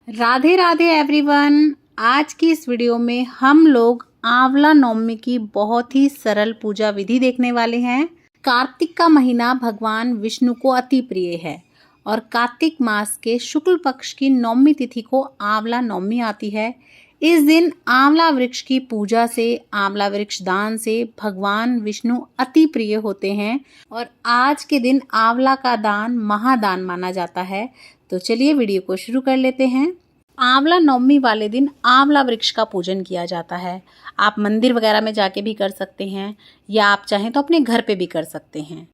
Radhe Radhe everyone. आज की इस वीडियो में हम लोग आंवला नवमी की बहुत ही सरल पूजा विधि देखने वाले हैं। कार्तिक का महीना भगवान विष्णु को अति प्रिय है और कार्तिक मास के शुक्ल पक्ष की नवमी तिथि को आंवला नवमी आती है। इस दिन आंवला वृक्ष की पूजा से, आंवला वृक्ष दान से भगवान विष्णु अति प्रिय होते हैं और आज के दिन आंवला का दान महादान माना जाता है। तो चलिए वीडियो को शुरू कर लेते हैं। आंवला नवमी वाले दिन आंवला वृक्ष का पूजन किया जाता है। आप मंदिर वगैरह में जाके भी कर सकते हैं या आप चाहें तो अपने घर पे भी कर सकते हैं।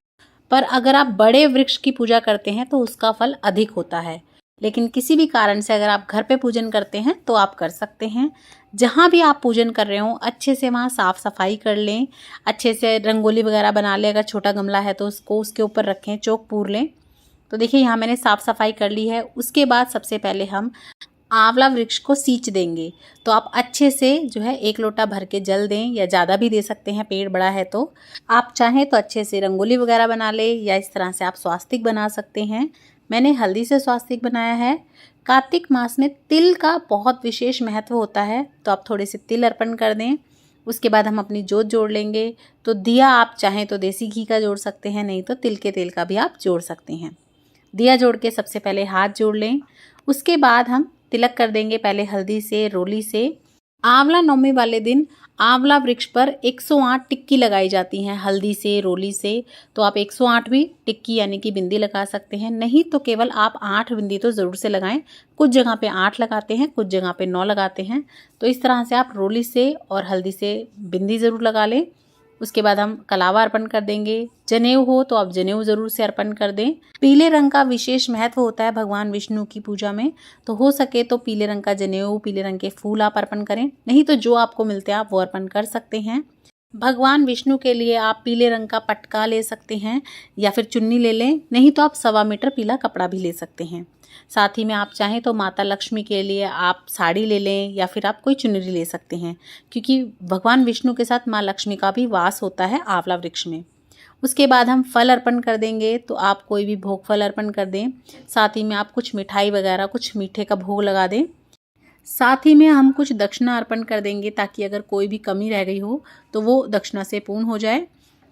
पर अगर आप बड़े वृक्ष की पूजा करते हैं तो उसका फल अधिक होता है, लेकिन किसी भी कारण से अगर आप घर पे पूजन करते हैं तो आप कर सकते हैं। जहाँ भी आप पूजन कर रहे हो अच्छे से वहाँ साफ़ सफाई कर लें, अच्छे से रंगोली वगैरह बना लें। अगर छोटा गमला है तो उसको उसके ऊपर रखें, चौक पूर लें। तो देखिए यहाँ मैंने साफ़ सफाई कर ली है। उसके बाद सबसे पहले हम आंवला वृक्ष को सींच देंगे। तो आप अच्छे से जो है 1 लोटा भर के जल दें या ज़्यादा भी दे सकते हैं, पेड़ बड़ा है तो। आप चाहें तो अच्छे से रंगोली वगैरह बना ले या इस तरह से आप स्वास्तिक बना सकते हैं। मैंने हल्दी से स्वास्तिक बनाया है। कार्तिक मास में तिल का बहुत विशेष महत्व होता है, तो आप थोड़े से तिल अर्पण कर दें। उसके बाद हम अपनी जोत जोड़ लेंगे। तो दिया आप चाहें तो देसी घी का जोड़ सकते हैं, नहीं तो तिल के तेल का भी आप जोड़ सकते हैं। दिया जोड़ के सबसे पहले हाथ जोड़ लें। उसके बाद हम तिलक कर देंगे, पहले हल्दी से, रोली से। आंवला नवमी वाले दिन आंवला वृक्ष पर 108 टिक्की लगाई जाती हैं, हल्दी से, रोली से। तो आप 108 भी टिक्की यानी कि बिंदी लगा सकते हैं, नहीं तो केवल आप 8 बिंदी तो ज़रूर से लगाएं। कुछ जगह पे 8 लगाते हैं, कुछ जगह पे 9 लगाते हैं। तो इस तरह से आप रोली से और हल्दी से बिंदी ज़रूर लगा लें। उसके बाद हम कलावा अर्पण कर देंगे। जनेऊ हो तो आप जनेऊ ज़रूर से अर्पण कर दें। पीले रंग का विशेष महत्व होता है भगवान विष्णु की पूजा में, तो हो सके तो पीले रंग का जनेऊ, पीले रंग के फूल आप अर्पण करें, नहीं तो जो आपको मिलते हैं आप वो अर्पण कर सकते हैं। भगवान विष्णु के लिए आप पीले रंग का पटका ले सकते हैं या फिर चुन्नी ले लें, नहीं तो आप 1.25 मीटर पीला कपड़ा भी ले सकते हैं। साथ ही में आप चाहें तो माता लक्ष्मी के लिए आप साड़ी ले लें या फिर आप कोई चुनरी ले सकते हैं, क्योंकि भगवान विष्णु के साथ माँ लक्ष्मी का भी वास होता है आंवला वृक्ष में। उसके बाद हम फल अर्पण कर देंगे, तो आप कोई भी भोग फल अर्पण कर दें। साथ ही में आप कुछ मिठाई वगैरह, कुछ मीठे का भोग लगा दें। साथ ही में हम कुछ दक्षिणा अर्पण कर देंगे, ताकि अगर कोई भी कमी रह गई हो तो वो दक्षिणा से पूर्ण हो जाए।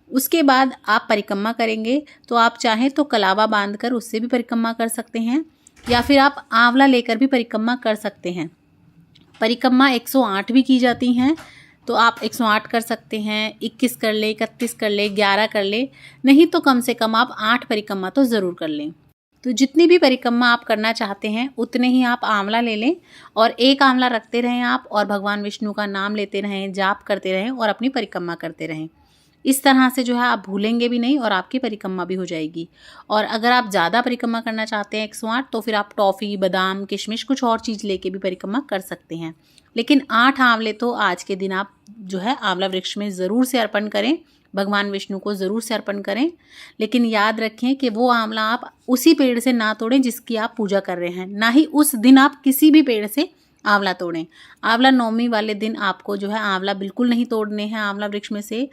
उसके बाद आप परिक्रमा करेंगे, तो आप चाहें तो कलावा बांधकर उससे भी परिक्रमा कर सकते हैं या फिर आप आंवला लेकर भी परिक्रमा कर सकते हैं। परिक्रमा 108 भी की जाती हैं, तो आप 108 कर सकते हैं, 21 कर ले, 31 कर ले, 11 कर ले, नहीं तो कम से कम आप 8 परिक्रमा तो ज़रूर कर लें। तो जितनी भी परिक्रमा आप करना चाहते हैं उतने ही आप आंवला ले लें और एक आंवला रखते रहें आप, और भगवान विष्णु का नाम लेते रहें, जाप करते रहें और अपनी परिक्रमा करते रहें। इस तरह से जो है आप भूलेंगे भी नहीं और आपकी परिक्रमा भी हो जाएगी। और अगर आप ज़्यादा परिक्रमा करना चाहते हैं 108, तो फिर आप टॉफ़ी, बादाम, किशमिश, कुछ और चीज़ लेके भी परिक्रमा कर सकते हैं। लेकिन 8 आंवले तो आज के दिन आप जो है आंवला वृक्ष में ज़रूर से अर्पण करें, भगवान विष्णु को ज़रूर से अर्पण करें। लेकिन याद रखें कि वो आंवला आप उसी पेड़ से ना तोड़ें जिसकी आप पूजा कर रहे हैं, ना ही उस दिन आप किसी भी पेड़ से आंवला तोड़ें। आंवला नवमी वाले दिन आपको जो है आंवला बिल्कुल नहीं तोड़ने हैं, आंवला वृक्ष में से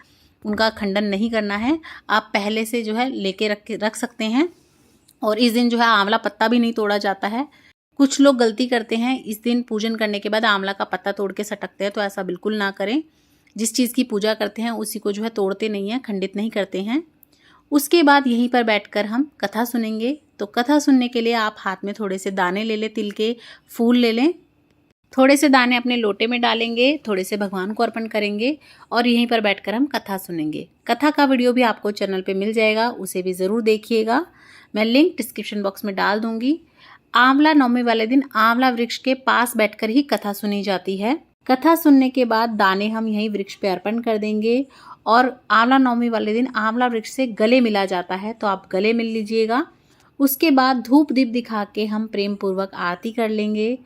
उनका खंडन नहीं करना है। आप पहले से जो है लेके रख सकते हैं। और इस दिन जो है आंवला पत्ता भी नहीं तोड़ा जाता है। कुछ लोग गलती करते हैं, इस दिन पूजन करने के बाद आंवला का पत्ता तोड़ के सटकते हैं, तो ऐसा बिल्कुल ना करें। जिस चीज़ की पूजा करते हैं उसी को जो है तोड़ते नहीं हैं, खंडित नहीं करते हैं। उसके बाद यहीं पर बैठकर हम कथा सुनेंगे। तो कथा सुनने के लिए आप हाथ में थोड़े से दाने ले लें, तिल के फूल ले लें। थोड़े से दाने अपने लोटे में डालेंगे, थोड़े से भगवान को अर्पण करेंगे और यहीं पर बैठकर हम कथा सुनेंगे। कथा का वीडियो भी आपको चैनल पे मिल जाएगा, उसे भी ज़रूर देखिएगा। मैं लिंक डिस्क्रिप्शन बॉक्स में डाल दूंगी। आंवला नवमी वाले दिन आंवला वृक्ष के पास बैठकर ही कथा सुनी जाती है। कथा सुनने के बाद दाने हम यहीं वृक्ष पे अर्पण कर देंगे और आंवला नवमी वाले दिन आंवला वृक्ष से गले मिला जाता है, तो आप गले मिल लीजिएगा। उसके बाद धूप दीप दिखा के हम प्रेम पूर्वक आरती कर लेंगे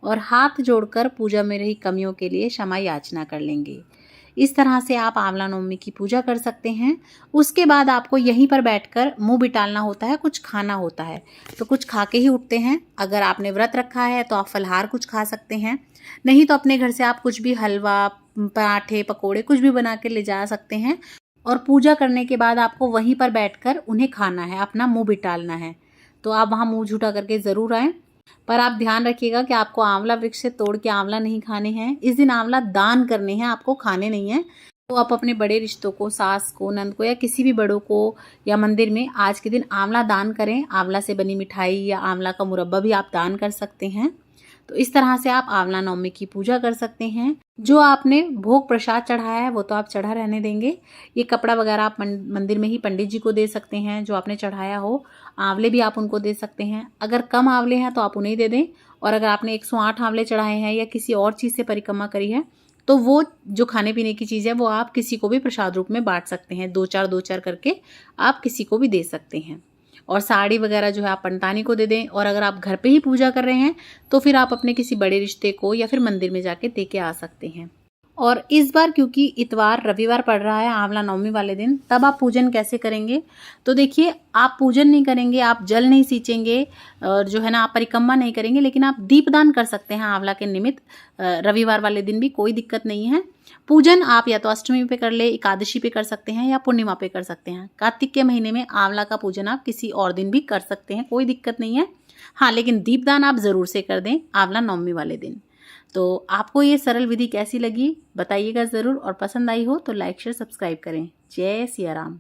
और हाथ जोड़कर पूजा में रही कमियों के लिए क्षमा याचना कर लेंगे। इस तरह से आप आंवला नवमी की पूजा कर सकते हैं। उसके बाद आपको यहीं पर बैठकर मुंह बिटालना होता है, कुछ खाना होता है, तो कुछ खा के ही उठते हैं। अगर आपने व्रत रखा है तो आप फलाहार कुछ खा सकते हैं, नहीं तो अपने घर से आप कुछ भी हलवा, पराठे, पकोड़े कुछ भी बना के ले जा सकते हैं। और पूजा करने के बाद आपको वहीं पर बैठकर उन्हें खाना है, अपना मुंह बिटालना है। तो आप वहाँ मुंह झूठा करके ज़रूर आएँ। पर आप ध्यान रखिएगा कि आपको आंवला वृक्ष से तोड़ के आंवला नहीं खाने हैं। इस दिन आंवला दान करने हैं, आपको खाने नहीं है। तो आप अपने बड़े रिश्तों को, सास को, नंद को या किसी भी बड़ों को या मंदिर में आज के दिन आंवला दान करें। आंवला से बनी मिठाई या आंवला का मुरब्बा भी आप दान कर सकते हैं। तो इस तरह से आप आंवला नवमी की पूजा कर सकते हैं। जो आपने भोग प्रसाद चढ़ाया है वो तो आप चढ़ा रहने देंगे। ये कपड़ा वगैरह आप मंदिर में ही पंडित जी को दे सकते हैं जो आपने चढ़ाया हो। आंवले भी आप उनको दे सकते हैं। अगर कम आंवले हैं तो आप उन्हें दे दें। और अगर आपने 108 आंवले चढ़ाए हैं या किसी और चीज़ से परिक्रमा करी है तो वो जो खाने पीने की चीज़ है वो आप किसी को भी प्रसाद रूप में बांट सकते हैं। 2-4 करके आप किसी को भी दे सकते हैं। और साड़ी वगैरह जो है आप पंतानी को दे दें। और अगर आप घर पे ही पूजा कर रहे हैं तो फिर आप अपने किसी बड़े रिश्ते को या फिर मंदिर में जाके दे के आ सकते हैं। और इस बार क्योंकि इतवार रविवार पड़ रहा है आंवला नवमी वाले दिन, तब आप पूजन कैसे करेंगे? तो देखिए, आप पूजन नहीं करेंगे, आप जल नहीं सींचेंगे और जो है ना आप परिक्रमा नहीं करेंगे, लेकिन आप दीपदान कर सकते हैं आंवला के निमित्त। रविवार वाले दिन भी कोई दिक्कत नहीं है। पूजन आप या तो अष्टमी पे कर ले, एकादशी पे कर सकते हैं या पूर्णिमा पे कर सकते हैं। कार्तिक के महीने में आंवला का पूजन आप किसी और दिन भी कर सकते हैं, कोई दिक्कत नहीं है। हाँ, लेकिन दीपदान आप ज़रूर से कर दें आंवला नवमी वाले दिन। तो आपको ये सरल विधि कैसी लगी बताइएगा ज़रूर, और पसंद आई हो तो लाइक शेयर सब्सक्राइब करें। जय सिया राम।